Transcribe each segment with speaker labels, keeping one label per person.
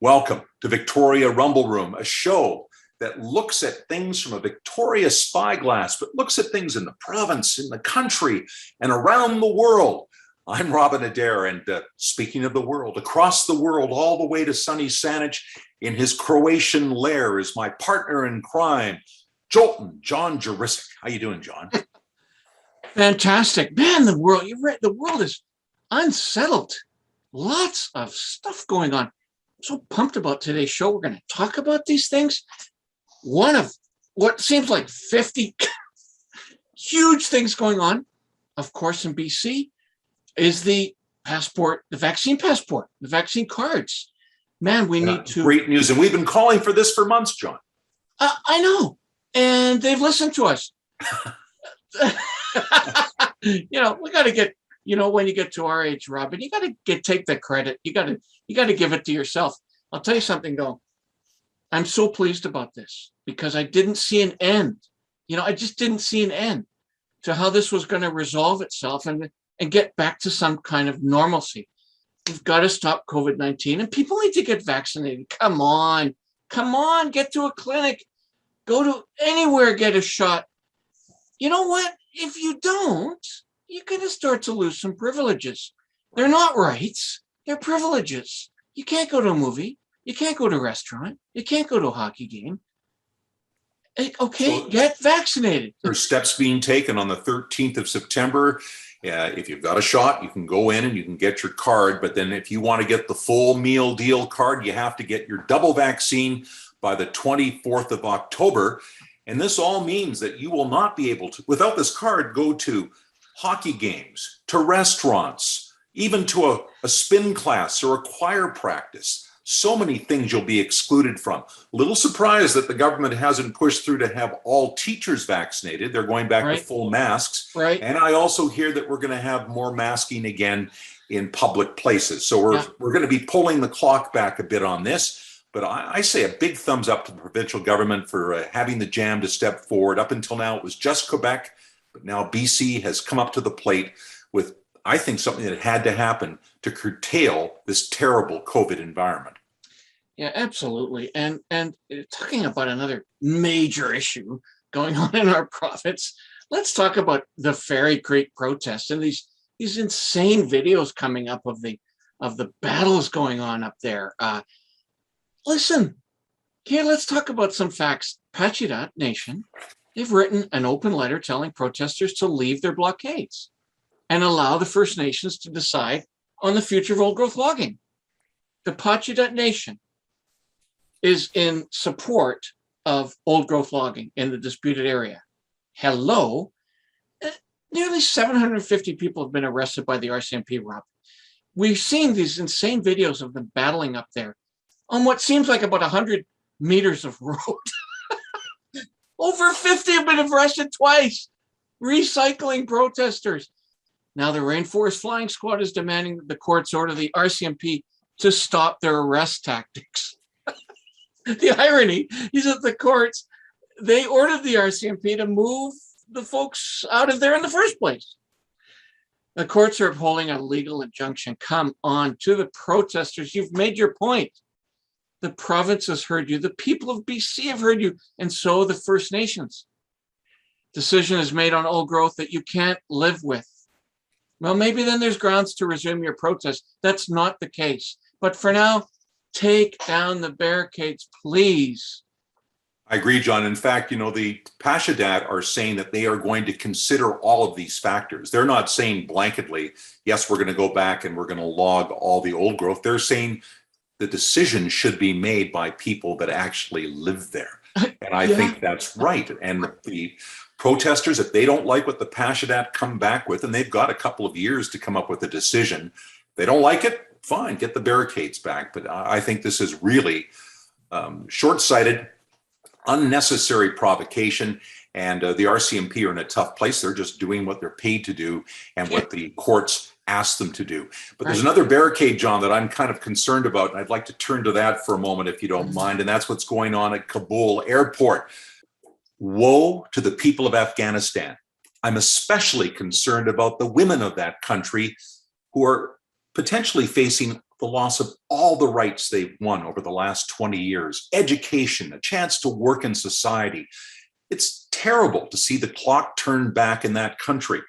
Speaker 1: Welcome to Victoria Rumble Room, a show that looks at things from a Victoria spyglass, but looks at things in the province, in the country, and around the world. I'm Robin Adair, and speaking of the world, across the world, all the way to sunny Saanich, in his Croatian lair is my partner in crime, Jolton, John Jurisic. How you doing, John?
Speaker 2: Fantastic. Man, the world is unsettled. Lots of stuff going on. I'm so pumped about today's show. We're going to talk about these things. One of what seems like 50 huge things going on, of course, in BC, is the passport, the vaccine passport, the vaccine cards. Man, we need to...
Speaker 1: Great news. And we've been calling for this for months, John.
Speaker 2: I know. And they've listened to us. We got to get, when you get to our age, Robin, you got to take the credit. You got to give it to yourself. I'll tell you something, though. I'm so pleased about this because I didn't see an end. I just didn't see an end to how this was going to resolve itself and get back to some kind of normalcy. We've got to stop COVID-19 and people need to get vaccinated. Come on, get to a clinic, go to anywhere, get a shot. You know what? If you don't, you're going to start to lose some privileges. They're not rights. They're privileges. You can't go to a movie. You can't go to a restaurant. You can't go to a hockey game. Okay, so get vaccinated.
Speaker 1: There's steps being taken on the 13th of September. If you've got a shot, you can go in and you can get your card. But then if you want to get the full meal deal card, you have to get your double vaccine by the 24th of October. And this all means that you will not be able to, without this card, go to hockey games, to restaurants, even to a spin class or a choir practice. So many things you'll be excluded from. Little surprised that the government hasn't pushed through to have all teachers vaccinated. They're going back to full masks.
Speaker 2: Right.
Speaker 1: And I also hear that we're going to have more masking again in public places. So we're going to be pulling the clock back a bit on this. But I say a big thumbs up to the provincial government for having the jam to step forward. Up until now, it was just Quebec. But now BC has come up to the plate with, I think, something that had to happen to curtail this terrible COVID environment.
Speaker 2: Yeah, absolutely. And talking about another major issue going on in our province, let's talk about the Fairy Creek protests and these insane videos coming up of the battles going on up there. Listen, here, let's talk about some facts. Pacheedaht Nation, they've written an open letter telling protesters to leave their blockades and allow the First Nations to decide on the future of old growth logging. The Pacheedaht Nation is in support of old growth logging in the disputed area. Hello. Nearly 750 people have been arrested by the RCMP, Rob. We've seen these insane videos of them battling up there on what seems like about 100 meters of road. Over 50 have been arrested twice. Recycling protesters. Now the Rainforest Flying Squad is demanding that the courts order the RCMP to stop their arrest tactics. The irony is that the courts, they ordered the RCMP to move the folks out of there in the first place. The courts are upholding a legal injunction. Come on, to the protesters. You've made your point. The province has heard you. The people of BC have heard you. And so the First Nations. Decision is made on old growth that you can't live with. Well, maybe then there's grounds to resume your protest. That's not the case. But for now, take down the barricades, please.
Speaker 1: I agree, John. In fact, the Pacheedaht are saying that they are going to consider all of these factors. They're not saying blanketly, yes, we're going to go back and we're going to log all the old growth. They're saying the decision should be made by people that actually live there. And I think that's right. And the protesters, if they don't like what the Pacheedaht come back with, and they've got a couple of years to come up with a decision, if they don't like it, fine, get the barricades back. But I think this is really short-sighted, unnecessary provocation. And the RCMP are in a tough place. They're just doing what they're paid to do and what the courts ask them to do. But there's another barricade, John, that I'm kind of concerned about. And I'd like to turn to that for a moment, if you don't mind. And that's what's going on at Kabul airport. Woe to the people of Afghanistan. I'm especially concerned about the women of that country who are potentially facing the loss of all the rights they've won over the last 20 years, education, a chance to work in society. It's terrible to see the clock turn back in that country.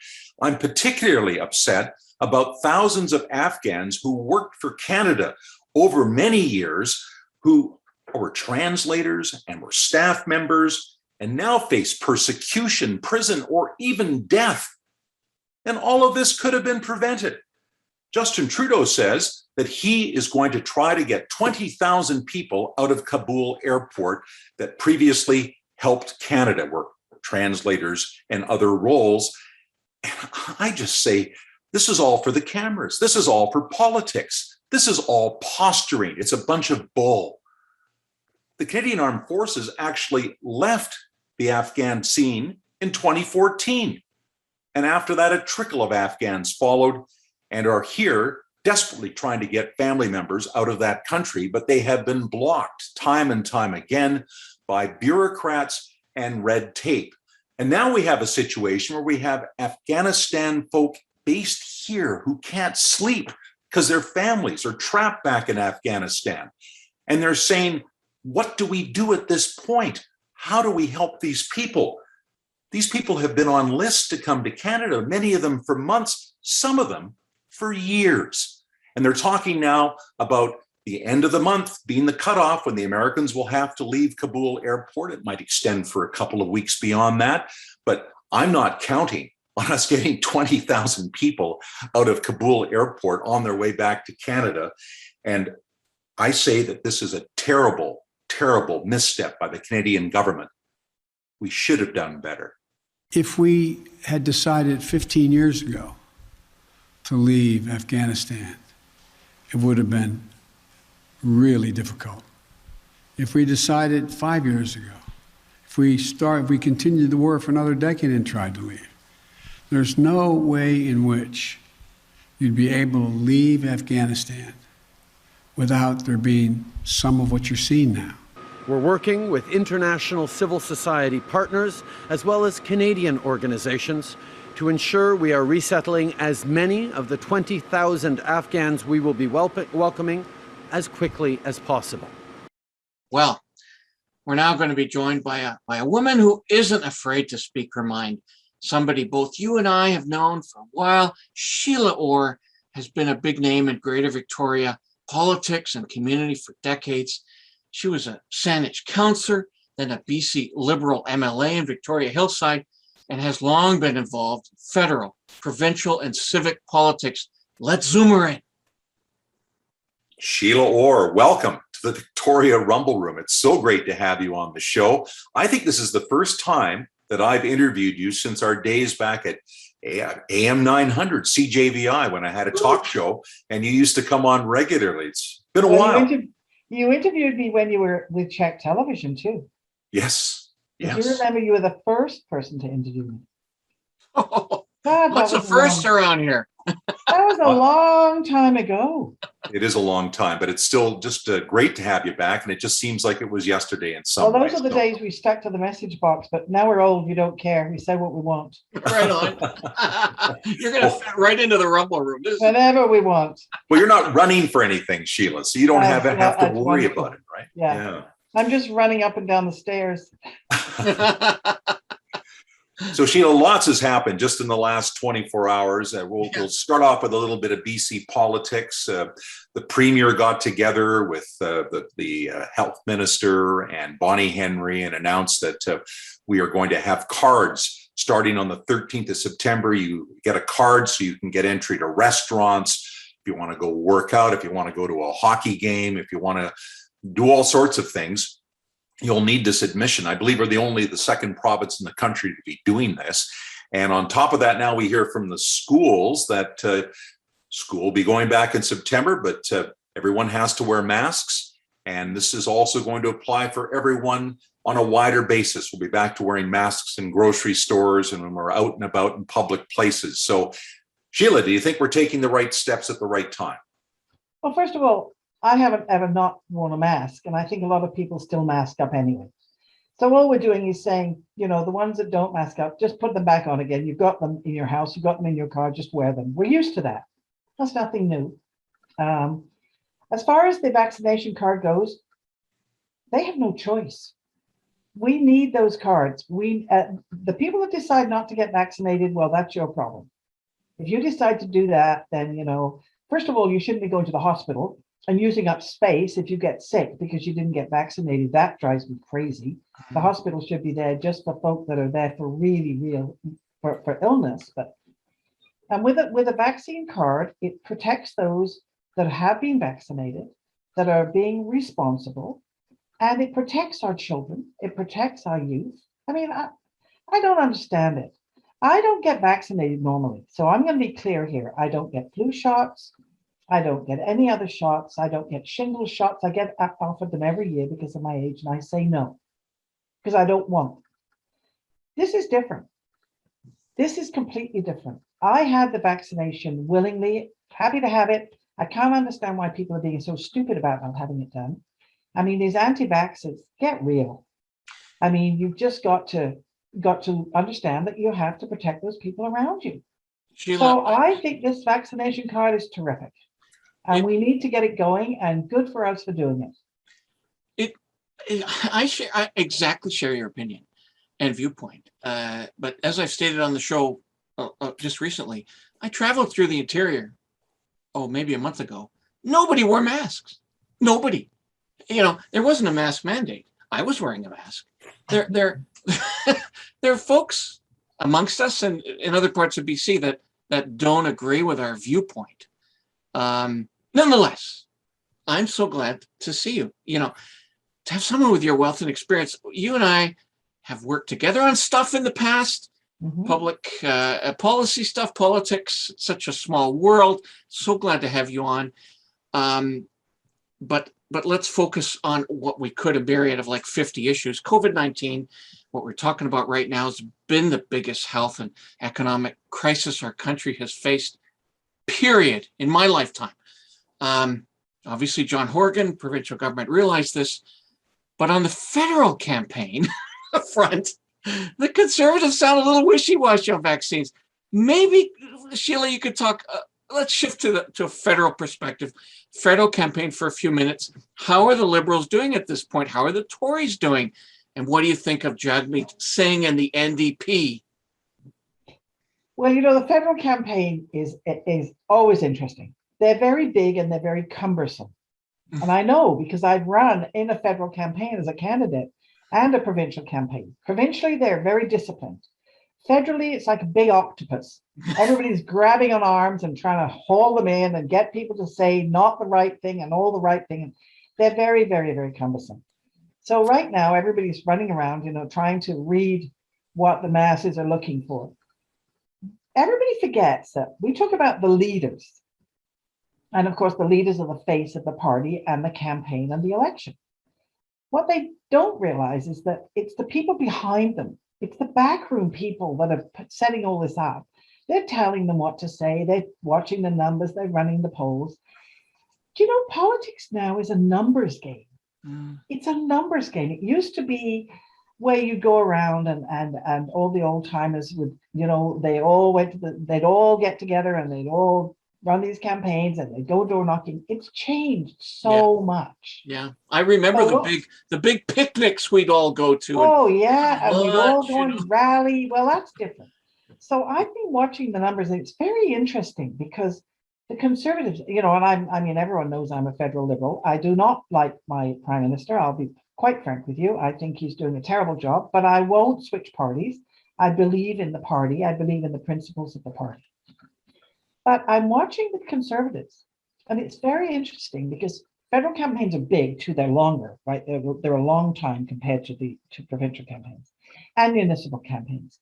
Speaker 1: I'm particularly upset about thousands of Afghans who worked for Canada over many years, who were translators and were staff members and now face persecution, prison, or even death. And all of this could have been prevented. Justin Trudeau says that he is going to try to get 20,000 people out of Kabul airport that previously helped Canada, were translators and other roles. And I just say, this is all for the cameras. This is all for politics. This is all posturing. It's a bunch of bull. The Canadian Armed Forces actually left the Afghan scene in 2014. And after that, a trickle of Afghans followed and are here desperately trying to get family members out of that country, but they have been blocked time and time again by bureaucrats and red tape. And now we have a situation where we have Afghanistan folk based here who can't sleep because their families are trapped back in Afghanistan. And they're saying, what do we do at this point? How do we help these people? These people have been on lists to come to Canada, many of them for months, some of them for years. And they're talking now about the end of the month being the cutoff when the Americans will have to leave Kabul airport. It might extend for a couple of weeks beyond that, but I'm not counting on us getting 20,000 people out of Kabul airport on their way back to Canada. And I say that this is a terrible, terrible misstep by the Canadian government. We should have done better.
Speaker 3: If we had decided 15 years ago to leave Afghanistan, it would have been really difficult. If we decided 5 years ago, if we continued the war for another decade and tried to leave, there's no way in which you'd be able to leave Afghanistan without there being some of what you're seeing now.
Speaker 4: We're working with international civil society partners as well as Canadian organizations to ensure we are resettling as many of the 20,000 Afghans we will be welcoming as quickly as possible.
Speaker 2: Well, we're now going to be joined by a woman who isn't afraid to speak her mind. Somebody both you and I have known for a while. Sheila Orr has been a big name in Greater Victoria politics and community for decades. She was a Saanich councillor, then a BC Liberal MLA in Victoria Hillside, and has long been involved in federal, provincial, and civic politics. Let's zoom her in.
Speaker 1: Sheila Orr, welcome to the Victoria Rumble Room. It's so great to have you on the show. I think this is the first time that I've interviewed you since our days back at AM 900 CJVI when I had a talk show, and you used to come on regularly. It's been a while.
Speaker 5: You interviewed me when you were with Czech Television too.
Speaker 1: Yes.
Speaker 5: Do you remember you were the first person to interview me?
Speaker 2: What's the first around here?
Speaker 5: That was a long time ago.
Speaker 1: It is a long time, but it's still just great to have you back. And it just seems like it was yesterday in some
Speaker 5: Well,
Speaker 1: ways.
Speaker 5: those are the days we stuck to the message box, but now we're old, we don't care. We say what we want.
Speaker 2: Right on. You're going to fit right into the Rumble Room.
Speaker 5: Whenever we want.
Speaker 1: Well, you're not running for anything, Sheila, so you don't have to worry
Speaker 5: wonderful.
Speaker 1: about it, right?
Speaker 5: Yeah. I'm just running up and down the stairs.
Speaker 1: So, Sheila, lots has happened just in the last 24 hours. We'll start off with a little bit of BC politics. The Premier got together with the Health Minister and Bonnie Henry and announced that we are going to have cards starting on the 13th of September. You get a card so you can get entry to restaurants, if you want to go work out, if you want to go to a hockey game, if you want to do all sorts of things. You'll need this admission. I believe we're the second province in the country to be doing this. And on top of that, now we hear from the schools that school will be going back in September, but everyone has to wear masks. And this is also going to apply for everyone on a wider basis. We'll be back to wearing masks in grocery stores and when we're out and about in public places. So, Sheila, do you think we're taking the right steps at the right time?
Speaker 5: Well, first of all, I haven't ever not worn a mask, and I think a lot of people still mask up anyway. So all we're doing is saying, the ones that don't mask up, just put them back on again. You've got them in your house, you've got them in your car, just wear them. We're used to that. That's nothing new. As far as the vaccination card goes, they have no choice. We need those cards. The people that decide not to get vaccinated, well, that's your problem. If you decide to do that, then, first of all, you shouldn't be going to the hospital and using up space if you get sick because you didn't get vaccinated. That drives me crazy. The hospital should be there just for folk that are there for really real, for illness. And with a vaccine card, it protects those that have been vaccinated, that are being responsible, and it protects our children. It protects our youth. I mean, I don't understand it. I don't get vaccinated normally. So I'm going to be clear here. I don't get flu shots. I don't get any other shots. I don't get shingles shots. I get offered them every year because of my age, and I say no, because I don't want them. This is different. This is completely different. I had the vaccination willingly, happy to have it. I can't understand why people are being so stupid about not having it done. I mean, these anti-vaxxers, get real. I mean, you've just got to understand that you have to protect those people around you.
Speaker 2: Sheila,
Speaker 5: So I think this vaccination card is terrific. And we need to get it going, and good for us for doing it.
Speaker 2: I exactly share your opinion and viewpoint. But as I've stated on the show just recently, I traveled through the interior, maybe a month ago. Nobody wore masks. Nobody. There wasn't a mask mandate. I was wearing a mask. There are folks amongst us and in other parts of BC that don't agree with our viewpoint. Nonetheless, I'm so glad to see you. To have someone with your wealth and experience. You and I have worked together on stuff in the past, public policy stuff, politics. It's such a small world. So glad to have you on. But let's focus on what we could, a myriad of like 50 issues. COVID-19, what we're talking about right now, has been the biggest health and economic crisis our country has faced, period, in my lifetime. Obviously, John Horgan, provincial government, realized this. But on the federal campaign front, the Conservatives sound a little wishy-washy on vaccines. Maybe, Sheila, you could talk. Let's shift to a federal perspective. Federal campaign for a few minutes. How are the Liberals doing at this point? How are the Tories doing? And what do you think of Jagmeet Singh and the NDP?
Speaker 5: Well, the federal campaign is always interesting. They're very big and they're very cumbersome. And I know because I've run in a federal campaign as a candidate and a provincial campaign. Provincially, they're very disciplined. Federally, it's like a big octopus. Everybody's grabbing on arms and trying to haul them in and get people to say not the right thing and all the right thing. They're very, very, very cumbersome. So right now, everybody's running around, trying to read what the masses are looking for. Everybody forgets that we talk about the leaders. And of course, the leaders are the face of the party and the campaign and the election. What they don't realize is that it's the people behind them. It's the backroom people that are setting all this up. They're telling them what to say. They're watching the numbers. They're running the polls. Do you know, politics now is a numbers game. It's a numbers game. It used to be where you go around and all the old timers would, they all they'd all get together and they'd all run these campaigns and they go door knocking. It's changed so much.
Speaker 2: Yeah, I remember the big picnics we'd all go to.
Speaker 5: And we'd all go and rally. Well, that's different. So I've been watching the numbers, and it's very interesting because the Conservatives, and everyone knows I'm a federal Liberal. I do not like my Prime Minister. I'll be quite frank with you. I think he's doing a terrible job, but I won't switch parties. I believe in the party. I believe in the principles of the party. But I'm watching the Conservatives, and it's very interesting because federal campaigns are big too. They're longer, right? They're a long time compared to provincial campaigns and municipal campaigns.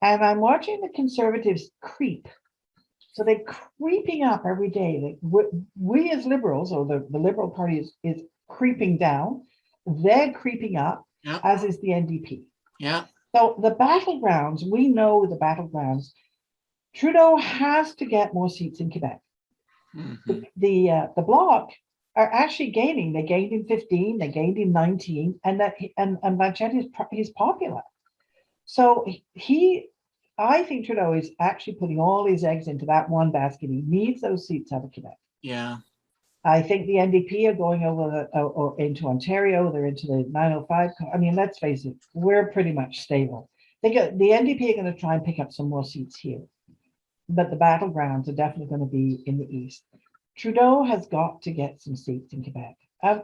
Speaker 5: And I'm watching the Conservatives creep. So they're creeping up every day. We as Liberals, or the Liberal Party is creeping down. They're creeping up, as is the NDP.
Speaker 2: Yeah.
Speaker 5: So the battlegrounds, we know the battlegrounds. Trudeau has to get more seats in Quebec. Mm-hmm. The Bloc are actually gaining. They gained in 15, they gained in 19, and Blanchette is popular. So I think Trudeau is actually putting all his eggs into that one basket. He needs those seats out of Quebec.
Speaker 2: Yeah.
Speaker 5: I think the NDP are going over or into Ontario. They're into the 905. I mean, let's face it, we're pretty much stable. The NDP are going to try and pick up some more seats here, but the battlegrounds are definitely going to be in the east. Trudeau has got to get some seats in Quebec. I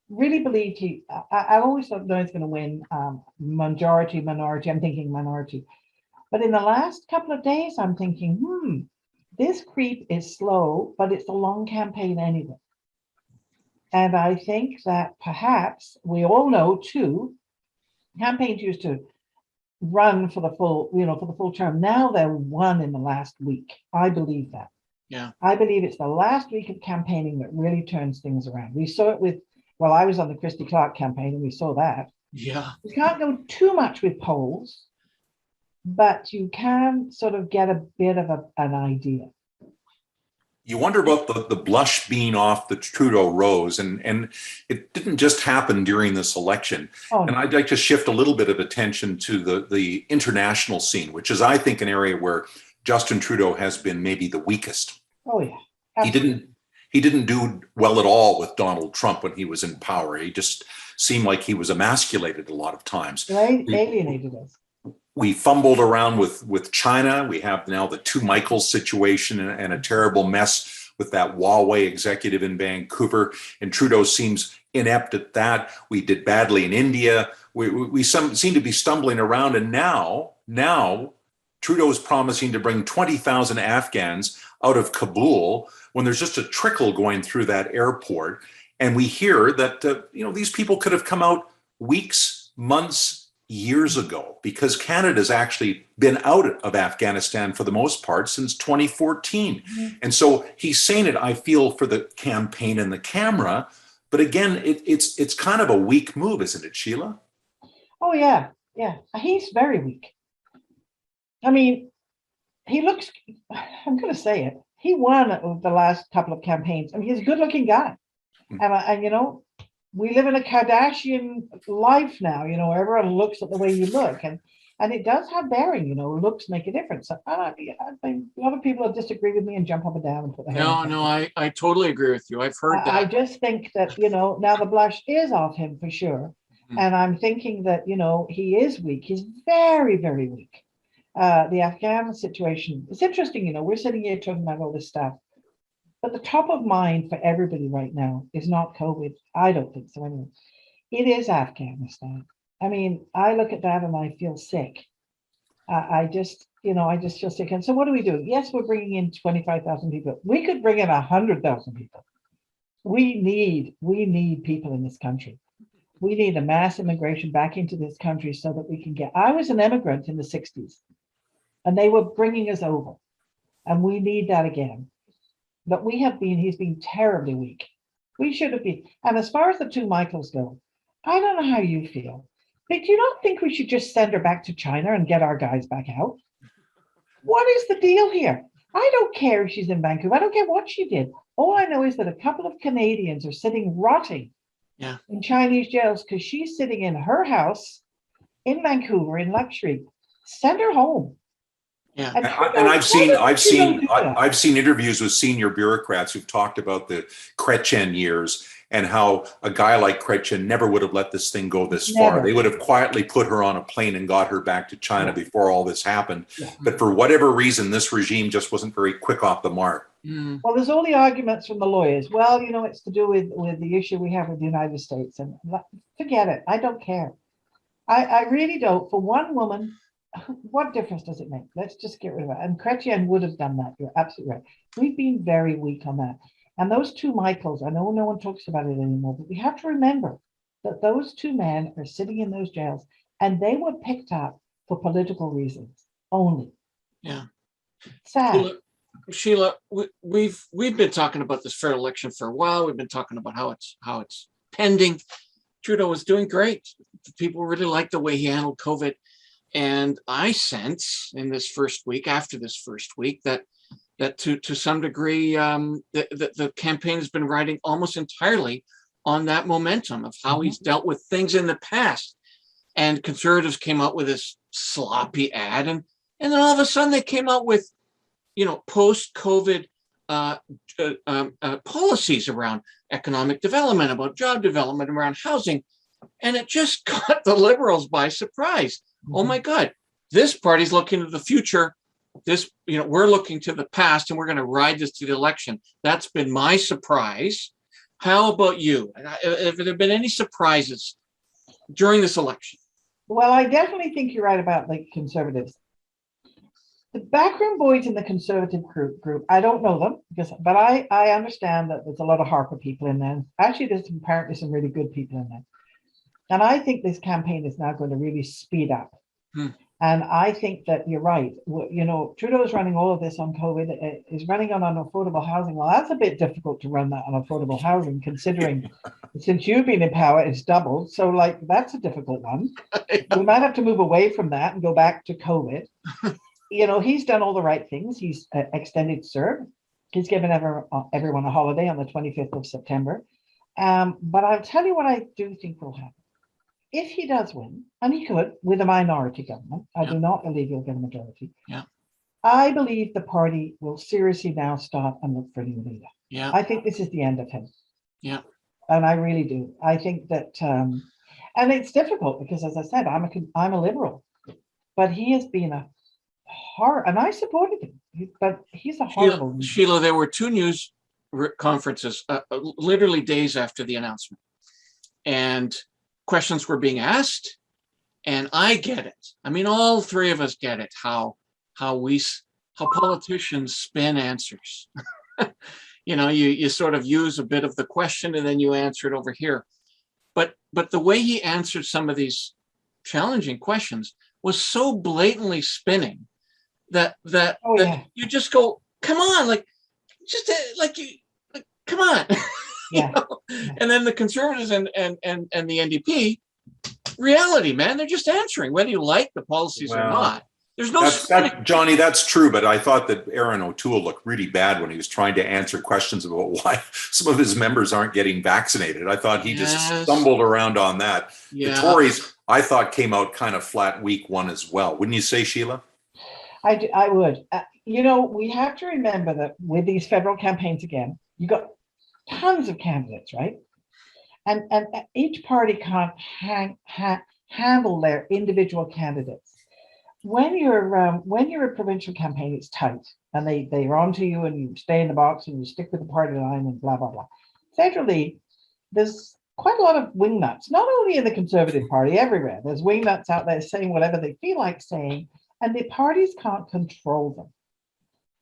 Speaker 5: really believe I've always thought he's going to win minority. I'm thinking minority. But in the last couple of days, I'm thinking, this creep is slow, but it's a long campaign anyway. And I think that perhaps we all know too, campaigns used to run for the full term. Now they're won in the last week. I believe that.
Speaker 2: Yeah.
Speaker 5: I believe it's the last week of campaigning that really turns things around. We saw it I was on the Christy Clark campaign and we saw that.
Speaker 2: Yeah.
Speaker 5: You can't go too much with polls, but you can sort of get a bit of an idea.
Speaker 1: You wonder about the blush being off the Trudeau rose, and it didn't just happen during this election.
Speaker 5: Oh,
Speaker 1: and I'd like to shift a little bit of attention to the international scene, which is, I think, an area where Justin Trudeau has been maybe the weakest.
Speaker 5: Oh yeah. Absolutely.
Speaker 1: He didn't do well at all with Donald Trump when he was in power. He just seemed like he was emasculated a lot of times.
Speaker 5: Alienated us.
Speaker 1: We fumbled around with China. We have now the two Michaels situation and a terrible mess with that Huawei executive in Vancouver. And Trudeau seems inept at that. We did badly in India. We seem to be stumbling around. And now Trudeau is promising to bring 20,000 Afghans out of Kabul when there's just a trickle going through that airport. And we hear that, these people could have come out weeks, months, years ago, because Canada's actually been out of Afghanistan for the most part since 2014. Mm-hmm. And so he's saying it, I feel, for the campaign and the camera. But again, it's kind of a weak move, isn't it, Sheila?
Speaker 5: Oh, yeah. Yeah. He's very weak. I mean, he looks, I'm going to say it, he won the last couple of campaigns. I mean, he's a good looking guy. Mm-hmm. And we live in a Kardashian life now, everyone looks at the way you look, and it does have bearing, looks make a difference. So, I think a lot of people will disagree with me and jump up and down and put their hands
Speaker 2: No, I totally agree with you. I've heard that.
Speaker 5: I just think that, now the blush is off him for sure. Mm-hmm. And I'm thinking that, he is weak. He's very, very weak. The Afghan situation, it's interesting, we're sitting here talking about all this stuff. But the top of mind for everybody right now is not COVID. I don't think so anyway. It is Afghanistan. I mean, I look at that and I feel sick. I just feel sick. And so what do we do? Yes, we're bringing in 25,000 people. We could bring in 100,000 people. We need people in this country. We need a mass immigration back into this country so that we can I was an immigrant in the 60s and they were bringing us over, and we need that again. But he's been terribly weak. We should have been. And as far as the two Michaels go, I don't know how you feel, but do you not think we should just send her back to China and get our guys back out? What is the deal here? I don't care if she's in Vancouver. I don't care what she did. All I know is that a couple of Canadians are sitting rotting in Chinese jails because she's sitting in her house in Vancouver in luxury. Send her home.
Speaker 2: Yeah,
Speaker 1: and I've seen interviews with senior bureaucrats who've talked about the Chrétien years and how a guy like Chrétien never would have let this thing go this far. They would have quietly put her on a plane and got her back to China before all this happened. Yeah. But for whatever reason, this regime just wasn't very quick off the mark.
Speaker 5: Mm. Well, there's all the arguments from the lawyers. Well, it's to do with the issue we have with the United States, and forget it. I don't care. I really don't. For one woman, what difference does it make? Let's just get rid of it. And Chrétien would have done that. You're absolutely right. We've been very weak on that. And those two Michaels, I know no one talks about it anymore, but we have to remember that those two men are sitting in those jails, and they were picked up for political reasons only.
Speaker 2: Yeah.
Speaker 5: Sad.
Speaker 2: Sheila, we've been talking about this fair election for a while. We've been talking about how it's pending. Trudeau was doing great. People really liked the way he handled COVID. And I sense in this first week, after this first week, that to some degree, the campaign has been riding almost entirely on that momentum of how he's dealt with things in the past. And Conservatives came out with this sloppy ad, and then all of a sudden they came out with, post-COVID policies around economic development, about job development, around housing. And it just caught the Liberals by surprise. Oh my God, this party's looking to the future. We're looking to the past, and we're going to ride this to the election. That's been my surprise. How about you? Have there been any surprises during this election?
Speaker 5: Well, I definitely think you're right about the Conservatives. The backroom boys in the Conservative group, I don't know them, but I understand that there's a lot of Harper people in there. Actually, there's apparently some really good people in there. And I think this campaign is now going to really speed up. And I think that you're right. Trudeau is running all of this on COVID, is running on affordable housing. Well, that's a bit difficult to run that on affordable housing, considering since you've been in power, it's doubled. So that's a difficult one. We might have to move away from that and go back to COVID. He's done all the right things. He's extended CERB. He's given everyone a holiday on the 25th of September. But I'll tell you what I do think will happen. If he does win, and he could with a minority government, I do not believe he'll get a majority.
Speaker 2: Yeah.
Speaker 5: I believe the party will seriously now stop and look for a new leader.
Speaker 2: Yeah.
Speaker 5: I think this is the end of him.
Speaker 2: Yeah.
Speaker 5: And I really do. I think that, and it's difficult because, as I said, I'm a Liberal, but he has been a horror, and I supported him, but he's a horrible leader.
Speaker 2: Sheila, there were two news conferences, literally days after the announcement, and questions were being asked, and I get it. I mean, all three of us get it, how politicians spin answers. You sort of use a bit of the question and then you answer it over here. But the way he answered some of these challenging questions was so blatantly spinning that you just go, come on, come on.
Speaker 5: Yeah.
Speaker 2: And then the Conservatives and the NDP, reality, man, they're just answering whether you like the policies or not. There's no
Speaker 1: Johnny, that's true, but I thought that Aaron O'Toole looked really bad when he was trying to answer questions about why some of his members aren't getting vaccinated. I thought he just stumbled around on that. The Tories, I thought, came out kind of flat week one as well. Wouldn't you say, Sheila?
Speaker 5: I would. We have to remember that with these federal campaigns, again, you got tons of candidates, right? And each party can't handle their individual candidates. When you're a provincial campaign, it's tight, and they're onto you, and you stay in the box, and you stick with the party line, and blah blah blah. Federally, there's quite a lot of wingnuts, not only in the Conservative Party, everywhere. There's wingnuts out there saying whatever they feel like saying, and the parties can't control them.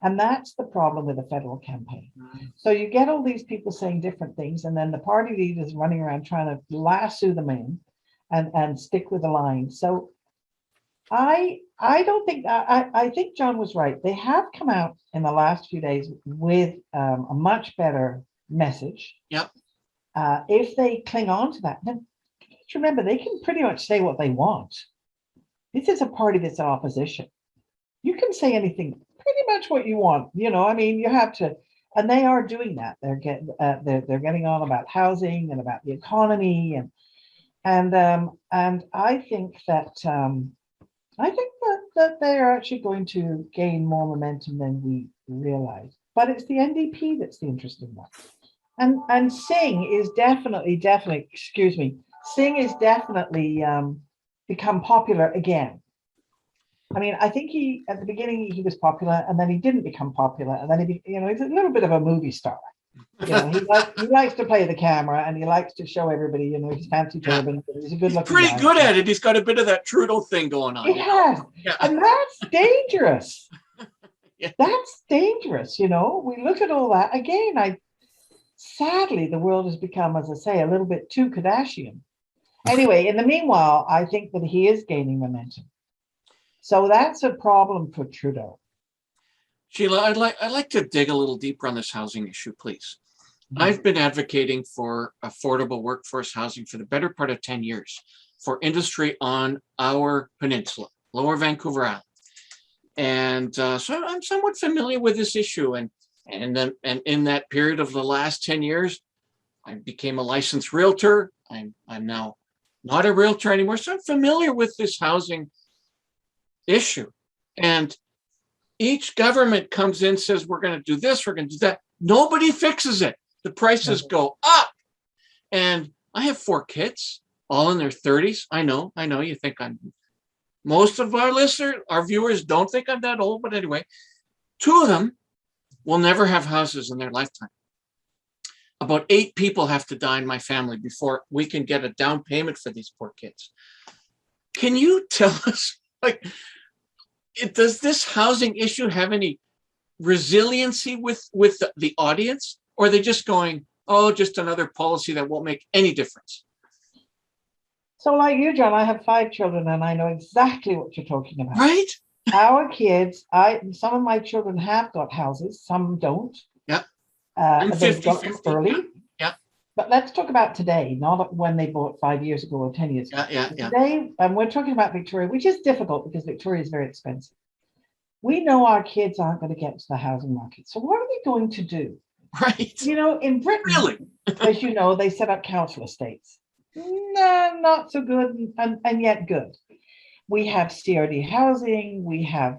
Speaker 5: And that's the problem with the federal campaign. So you get all these people saying different things, and then the party leaders running around trying to lasso them in and stick with the line. So I don't think, I think John was right. They have come out in the last few days with a much better message.
Speaker 2: Yep.
Speaker 5: If they cling on to that, then remember, they can pretty much say what they want. This is a party that's in opposition. You can say anything, pretty much what you want. You have to, and they are doing that. They're getting on about housing and about the economy, and I think that that they are actually going to gain more momentum than we realize. But it's the NDP that's the interesting one, and Singh is definitely, Singh is definitely become popular again. I mean, I think at the beginning he was popular, and then he didn't become popular, and then he's a little bit of a movie star. He likes to play the camera, and he likes to show everybody, his fancy turban. But he's a good-looking guy.
Speaker 2: Pretty good at it. He's got a bit of that Trudeau thing going on.
Speaker 5: He has, and that's dangerous. That's dangerous. We look at all that again. Sadly, the world has become, as I say, a little bit too Kardashian. Anyway, in the meanwhile, I think that he is gaining momentum. So that's a problem for Trudeau.
Speaker 2: Sheila, I'd like to dig a little deeper on this housing issue, please. I've been advocating for affordable workforce housing for the better part of 10 years for industry on our peninsula, Lower Vancouver Island. And so I'm somewhat familiar with this issue. And in that period of the last 10 years, I became a licensed realtor. I'm now not a realtor anymore. So I'm familiar with this housing issue. And Each government comes in, says, we're going to do this, we're going to do that. Nobody fixes it. The prices go up. And I have 4 kids, all in their 30s. I know, you think most of our listeners, our viewers don't think I'm that old, but anyway, 2 of them will never have houses in their lifetime. About 8 people have to die in my family before we can get a down payment for these poor kids. Can you tell us, does this housing issue have any resiliency with the audience? Or are they just going, oh, just another policy that won't make any difference?
Speaker 5: So like you, John, I have 5 children and I know exactly what you're talking about.
Speaker 2: Right?
Speaker 5: Our kids, some of my children have got houses, some don't.
Speaker 2: Yeah.
Speaker 5: They've
Speaker 2: 50,
Speaker 5: got them
Speaker 2: 50.
Speaker 5: early.
Speaker 2: Yeah.
Speaker 5: But let's talk about today, not when they bought 5 years ago or 10 years ago.
Speaker 2: Yeah.
Speaker 5: Today, and we're talking about Victoria, which is difficult because Victoria is very expensive. We know our kids aren't going to get to the housing market. So what are we going to do?
Speaker 2: Right.
Speaker 5: In Britain,
Speaker 2: Really?
Speaker 5: as you know, they set up council estates. No, not so good, and yet good. We have CRD housing. We have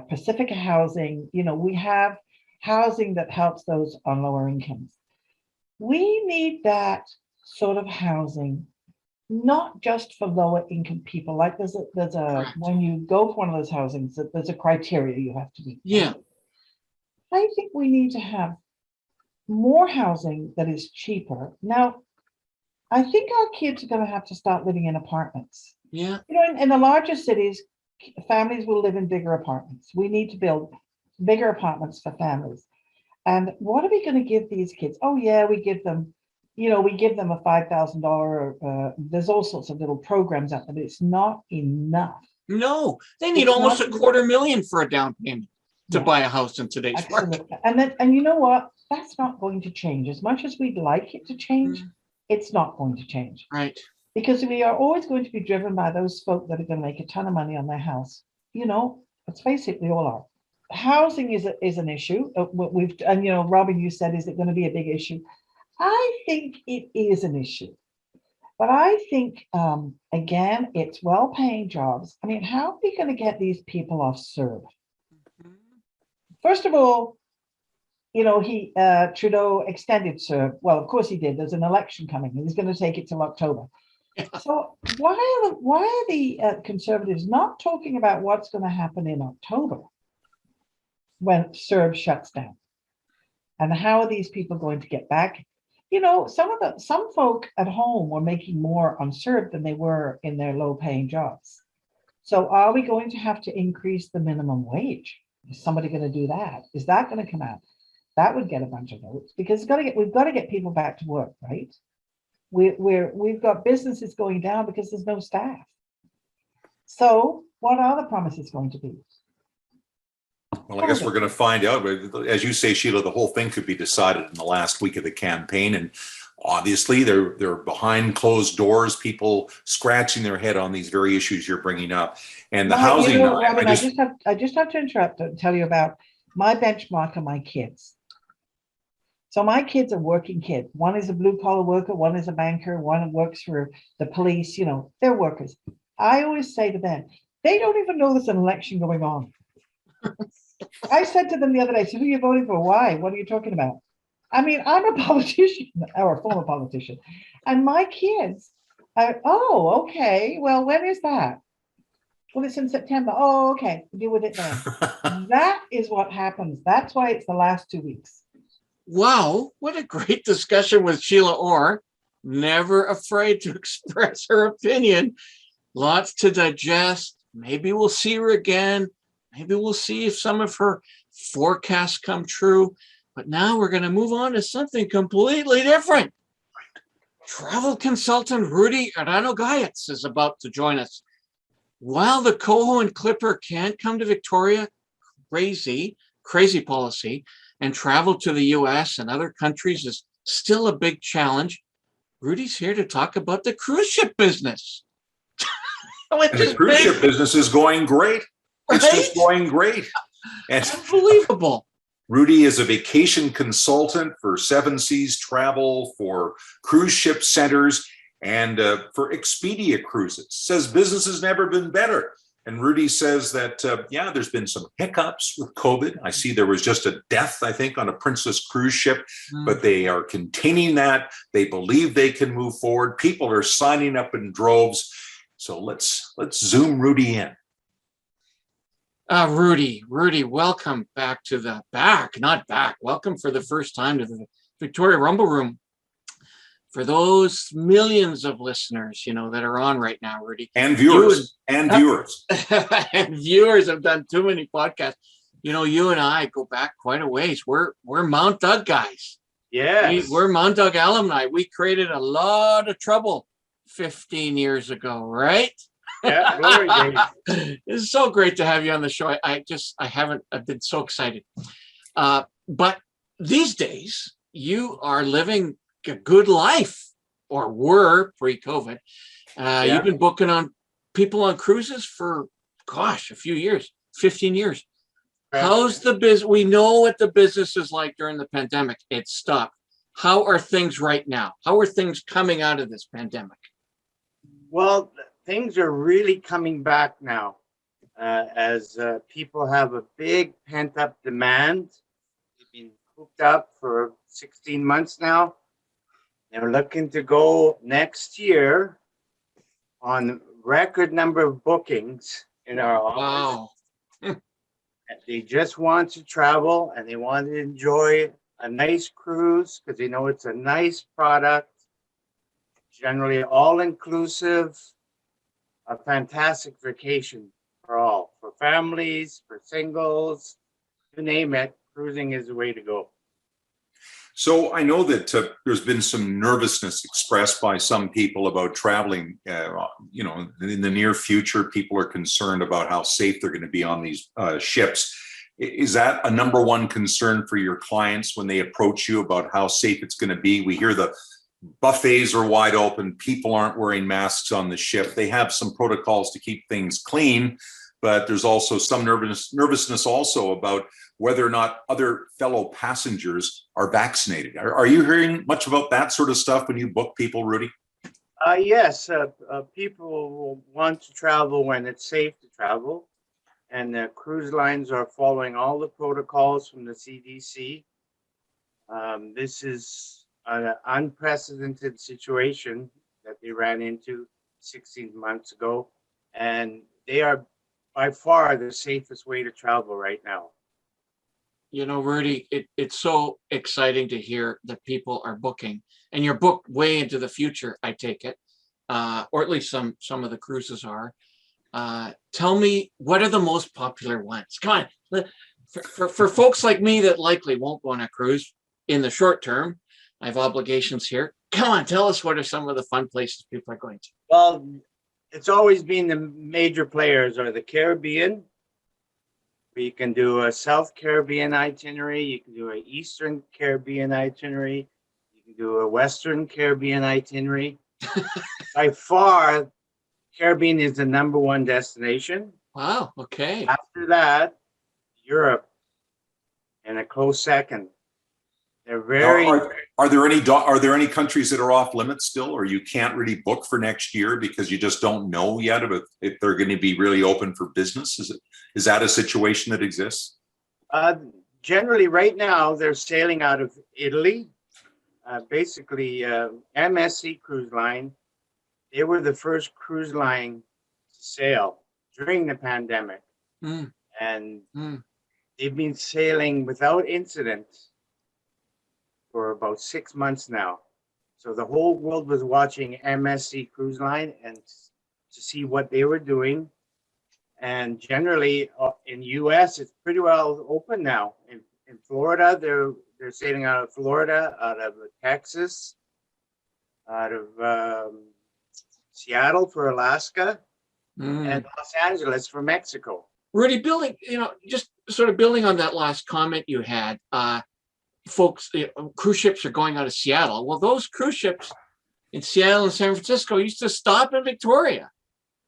Speaker 5: Pacifica housing. We have housing that helps those on lower incomes. We need that sort of housing, not just for lower income people. Like there's a when you go for one of those housings, there's a criteria you have to meet.
Speaker 2: Yeah.
Speaker 5: I think we need to have more housing that is cheaper. Now, I think our kids are going to have to start living in apartments.
Speaker 2: Yeah.
Speaker 5: In the larger cities, families will live in bigger apartments. We need to build bigger apartments for families. And what are we going to give these kids? Oh, yeah, we give them a $5,000. There's all sorts of little programs out there, but it's not enough.
Speaker 2: No, they need almost $250,000 for a down payment to buy a house in today's market.
Speaker 5: And you know what? That's not going to change. As much as we'd like it to change, it's not going to change.
Speaker 2: Right.
Speaker 5: Because we are always going to be driven by those folk that are going to make a ton of money on their house. Let's face it, we all are. Housing is an issue. Robin, you said, is it going to be a big issue? I think it is an issue. But I think, again, it's well-paying jobs. I mean, how are we going to get these people off CERB? First of all, Trudeau extended CERB. Well, of course he did. There's an election coming, and he's going to take it till October. Yeah. So why are the Conservatives not talking about what's going to happen in October when CERB shuts down? And how are these people going to get back? Some folk at home were making more on CERB than they were in their low-paying jobs. So are we going to have to increase the minimum wage? Is somebody going to do that? Is that going to come out? That would get a bunch of votes because we've got to get people back to work, right? We've got businesses going down because there's no staff. So what are the promises going to be?
Speaker 1: Well, I guess we're going to find out. As you say, Sheila, the whole thing could be decided in the last week of the campaign. And obviously, they're behind closed doors, people scratching their head on these very issues you're bringing up. And the housing.
Speaker 5: Robin, I just have to interrupt and tell you about my benchmark of my kids. So my kids are working kids. One is a blue collar worker, one is a banker, one works for the police. They're workers. I always say to them, they don't even know there's an election going on. I said to them the other day, so who are you voting for? Why? What are you talking about? I mean, I'm a politician or a former politician. And my kids are, oh, okay. Well, when is that? Well, it's in September. Oh, okay. Deal with it then. That is what happens. That's why it's the last 2 weeks.
Speaker 2: Wow, what a great discussion with Sheila Orr. Never afraid to express her opinion. Lots to digest. Maybe we'll see her again. Maybe we'll see if some of her forecasts come true. But now we're going to move on to something completely different. Travel consultant Rudi Ranogajec is about to join us. While the Coho and Clipper can't come to Victoria, crazy policy, and travel to the US and other countries is still a big challenge, Rudi's here to talk about the cruise ship business.
Speaker 1: And the cruise ship business is going great. Right? It's just going great. And
Speaker 2: unbelievable.
Speaker 1: Rudi is a vacation consultant for Seven Seas Travel, for cruise ship centers, and for Expedia Cruises. Says business has never been better. And Rudi says that, yeah, there's been some hiccups with COVID. I see there was just a death, I think, on a Princess cruise ship, but they are containing that. They believe they can move forward. People are signing up in droves. So let's zoom Rudi in.
Speaker 2: Rudi, welcome back to the not back. Welcome for the first time to the Victoria Rumble Room. For those millions of listeners, that are on right now, Rudi.
Speaker 1: And viewers. And viewers
Speaker 2: have done too many podcasts. You and I go back quite a ways. We're Mount Doug guys.
Speaker 6: Yes.
Speaker 2: We're Mount Doug alumni. We created a lot of trouble 15 years ago, right?
Speaker 6: Yeah, glory days.
Speaker 2: It's so great to have you on the show. I've been so excited. But these days, you are living a good life, or were pre-COVID. You've been booking on people on cruises for, a few years, 15 years. How's the business? We know what the business is like during the pandemic. It stopped. How are things right now? How are things coming out of this pandemic?
Speaker 6: Well, things are really coming back now as people have a big pent-up demand. They've been hooked up for 16 months now. They're looking to go next year on record number of bookings in our office.
Speaker 2: Wow.
Speaker 6: They just want to travel and they want to enjoy a nice cruise because they know it's a nice product, generally all-inclusive, a fantastic vacation for all, for families, for singles, you name it, cruising is the way to go.
Speaker 1: So I know that there's been some nervousness expressed by some people about traveling. In the near future, people are concerned about how safe they're going to be on these ships. Is that a number one concern for your clients when they approach you about how safe it's going to be? We hear the buffets are wide open. People aren't wearing masks on the ship. They have some protocols to keep things clean, but there's also some nervousness also about whether or not other fellow passengers are vaccinated. Are you hearing much about that sort of stuff when you book people, Rudi?
Speaker 6: Yes, people will want to travel when it's safe to travel. And the cruise lines are following all the protocols from the CDC. This is an unprecedented situation that they ran into 16 months ago. And they are by far the safest way to travel right now.
Speaker 2: Rudi, it's so exciting to hear that people are booking, and you're booked way into the future, I take it, or at least some of the cruises are. Tell me, what are the most popular ones? Come on, for folks like me that likely won't go on a cruise in the short term, I have obligations here. Come on, tell us what are some of the fun places people are going to.
Speaker 6: Well, it's always been the major players are the Caribbean. You can do a South Caribbean itinerary. You can do an Eastern Caribbean itinerary. You can do a Western Caribbean itinerary. By far, Caribbean is the number one destination.
Speaker 2: Wow. Okay.
Speaker 6: After that, Europe, and a close second. They're very.
Speaker 1: Are there any countries that are off limits still, or you can't really book for next year because you just don't know yet if they're going to be really open for business? Is that a situation that exists?
Speaker 6: Generally, right now they're sailing out of Italy. Basically, MSC Cruise Line. They were the first cruise line to sail during the pandemic, and they've been sailing without incident for about 6 months now. So the whole world was watching MSC Cruise Line and to see what they were doing. And generally in US, it's pretty well open now. In Florida, they're sailing out of Florida, out of Texas, out of Seattle for Alaska, and Los Angeles for Mexico.
Speaker 2: Rudi, just sort of building on that last comment you had, folks, cruise ships are going out of Seattle. Well, those cruise ships in Seattle and San Francisco used to stop in Victoria.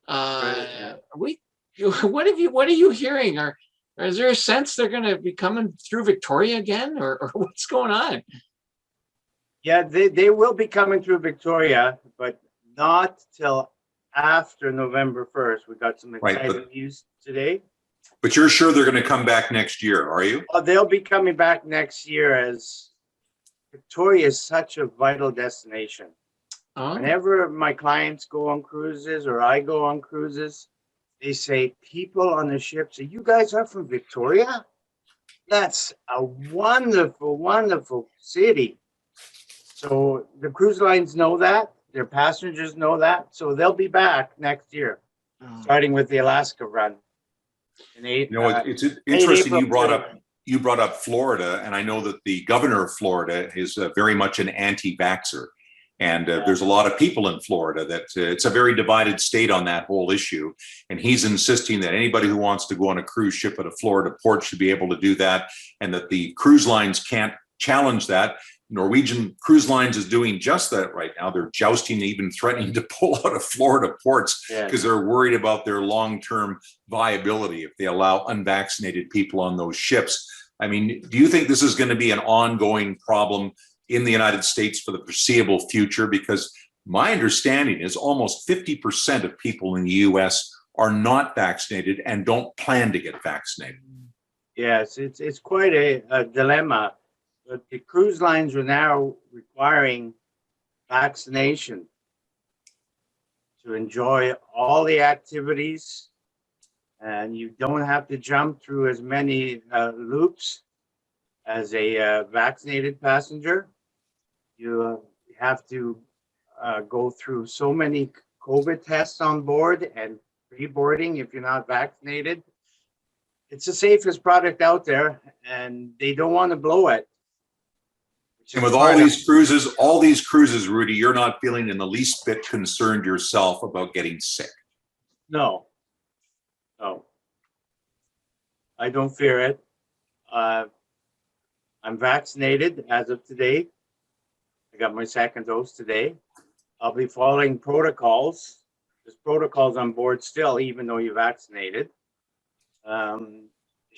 Speaker 2: What are you hearing? Or is there a sense they're going to be coming through Victoria again, or what's going on?
Speaker 6: Yeah, they will be coming through Victoria, but not till after November 1st. We got some
Speaker 1: Right,
Speaker 6: exciting news today.
Speaker 1: But you're sure they're going to come back next year, are you?
Speaker 6: Well, they'll be coming back next year, as Victoria is such a vital destination.
Speaker 2: Oh,
Speaker 6: Whenever my clients go on cruises or I go on cruises, they say, people on the ship say, "You guys are from Victoria? That's a wonderful, wonderful city." So the cruise lines know that, their passengers know that, so they'll be back next year,
Speaker 2: oh.
Speaker 6: starting with the Alaska run.
Speaker 1: You know, it's interesting you brought up Florida, and I know that the governor of Florida is very much an anti-vaxxer. And there's a lot of people in Florida that it's a very divided state on that whole issue. And he's insisting that anybody who wants to go on a cruise ship at a Florida port should be able to do that, and that the cruise lines can't challenge that. Norwegian Cruise Lines is doing just that right now. They're jousting, even threatening to pull out of Florida ports because they're worried about their long-term viability if they allow unvaccinated people on those ships. I mean, do you think this is going to be an ongoing problem in the United States for the foreseeable future? Because my understanding is almost 50% of people in the US are not vaccinated and don't plan to get vaccinated.
Speaker 6: Yes, it's quite a dilemma. But the cruise lines are now requiring vaccination to enjoy all the activities, and you don't have to jump through as many loops as a vaccinated passenger. You have to go through so many COVID tests on board and pre-boarding if you're not vaccinated. It's the safest product out there, and they don't want to blow it.
Speaker 1: And with all these cruises, Rudi, you're not feeling in the least bit concerned yourself about getting sick.
Speaker 6: No, I don't fear it. I'm vaccinated as of today. I got my second dose today. I'll be following protocols. There's protocols on board still, even though you're vaccinated.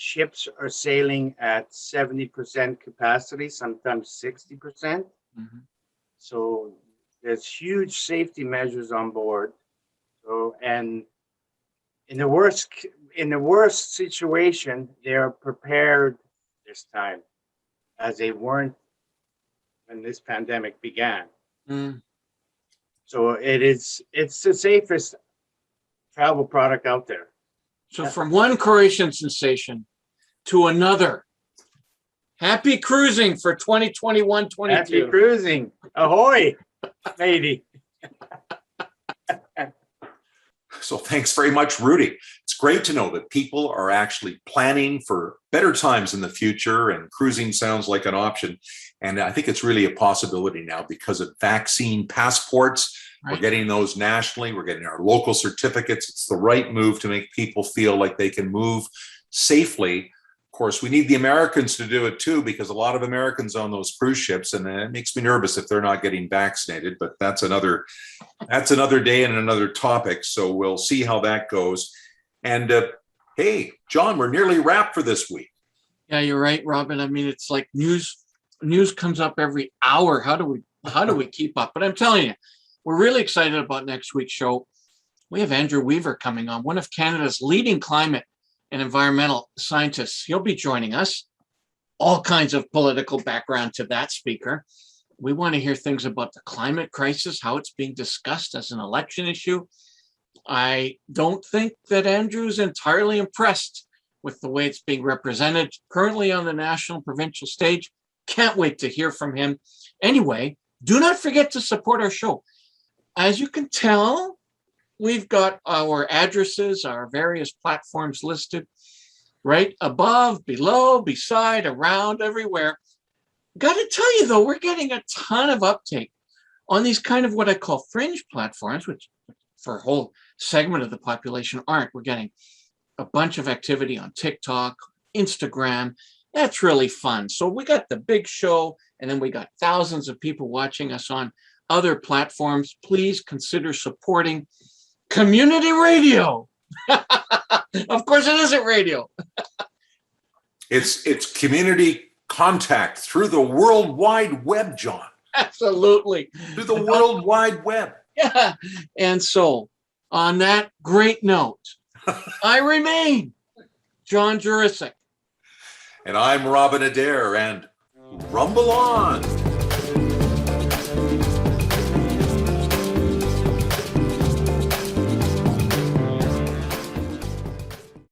Speaker 6: Ships are sailing at 70% capacity, sometimes 60%.
Speaker 2: Mm-hmm.
Speaker 6: So there's huge safety measures on board. So, and in the worst situation, they're prepared this time, as they weren't when this pandemic began.
Speaker 2: Mm.
Speaker 6: So it's the safest travel product out there.
Speaker 2: So from one Croatian sensation to another, happy cruising for 2021-22.
Speaker 6: Happy cruising. Ahoy, matey.
Speaker 1: So thanks very much, Rudi. It's great to know that people are actually planning for better times in the future, and cruising sounds like an option. And I think it's really a possibility now because of vaccine passports. Right. We're getting those nationally. We're getting our local certificates. It's the right move to make people feel like they can move safely. Of course, we need the Americans to do it too, because a lot of Americans own those cruise ships, and it makes me nervous if they're not getting vaccinated. But that's another day and another topic. So we'll see how that goes. And hey, John, we're nearly wrapped for this week.
Speaker 2: Yeah, you're right, Robin. I mean, it's like news comes up every hour. How do we keep up? But I'm telling you, we're really excited about next week's show. We have Andrew Weaver coming on, one of Canada's leading climate and environmental scientists. He'll be joining us. All kinds of political background to that speaker. We want to hear things about the climate crisis, how it's being discussed as an election issue. I don't think that Andrew's entirely impressed with the way it's being represented currently on the national provincial stage. Can't wait to hear from him. Anyway, do not forget to support our show. As you can tell, we've got our addresses, our various platforms listed right above, below, beside, around, everywhere. Got to tell you, though, we're getting a ton of uptake on these kind of what I call fringe platforms, which for a whole segment of the population aren't. We're getting a bunch of activity on TikTok, Instagram. That's really fun. So we got the big show, and then we got thousands of people watching us on other platforms. Please consider supporting community radio. Of course, it isn't radio.
Speaker 1: It's community contact through the World Wide Web, John.
Speaker 2: Absolutely.
Speaker 1: Through the World Wide Web.
Speaker 2: Yeah. And so On that great note, I remain John Jurisic.
Speaker 1: And I'm Robin Adair, and rumble on.